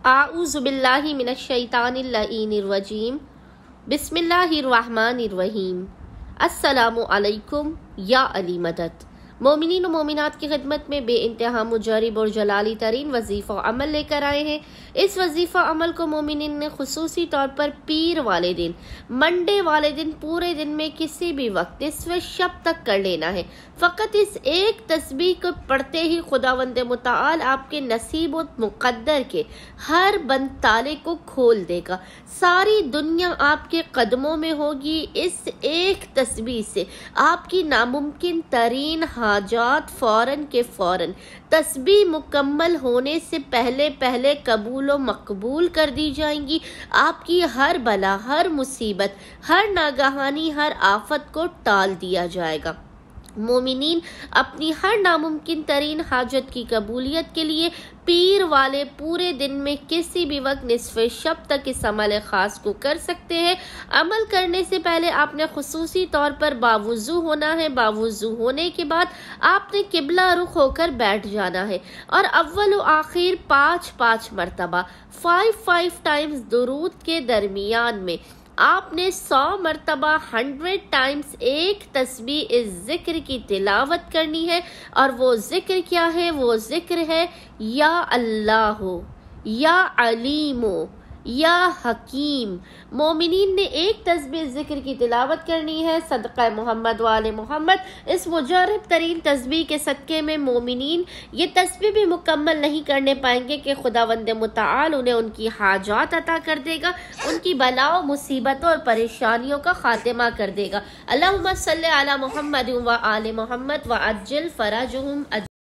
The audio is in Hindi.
आऊज़ुबिल्लाहि मिनश्शैतानिर्रजीम बिस्मिल्लाहिर्रहमानिर्रहीम। अस्सलामु अलैकुम या अली मदद। मोमिनीन और मोमिनात की खिदमत में बेइंतहा मुजरिब और जलाली तरीन वजीफ़ा अमल लेकर आए हैं। इस वजीफ़ा अमल को मोमिनीन ने खुसूसी तौर पर पीर वाले दिन, मंडे वाले दिन पूरे दिन में किसी भी वक्त निस्फ़ शब तक कर लेना है। फ़कत इस एक तस्बीह को पढ़ते ही खुदावंद मुताल आपके नसीब और मुक़द्दर के हर बंद ताले को खोल देगा। सारी दुनिया आपके कदमों में होगी। इस एक तस्बीह से आपकी नामुमकिन तरीन हाजात फौरन के फौरन तस्बीह मुकम्मल होने से पहले पहले कबूल व मकबूल कर दी जाएंगी। आपकी हर बला, हर मुसीबत, हर नागहानी, हर आफत को टाल दिया जाएगा। मोमिनीन अपनी हर नामुमकिन तरीन हाजत की कबूलियत के लिए पीर वाले पूरे दिन में किसी भी वक्त निस्फ़ शब तक इस अमल ख़ास को कर सकते हैं। अमल करने से पहले आपने खुसूसी तौर पर बावुज़ू होना है। बावुज़ू होने के बाद आपने किबला रुख होकर बैठ जाना है और अव्वल व आखिर 5 मरतबा 5 टाइम्स दुरूद के दरमियान में आपने 100 मरतबा 100 टाइम्स एक तस्बीह इस जिक्र की तिलावत करनी है। और वो जिक्र क्या है? वो जिक्र है या अल्लाह, या अलीमो, या हकीम। मोमिनीन ने एक तस्बीह जिक्र की तिलावत करनी है। सदक़ा मोहम्मद वाले मोहम्मद। इस मुजर्रब तरीन तस्बीह के सदक़े में मोमिनीन ये तस्बीह भी मुकम्मल नहीं करने पाएंगे कि खुदावंद मुताल उन्हें उनकी हाजात अता कर देगा, उनकी बलाओं, मुसीबतों और परेशानियों का खात्मा कर देगा। अल्लाहुम्मा सल्ली अला मुहम्मद व आले मोहम्मद व अज्जिल फरजहुम।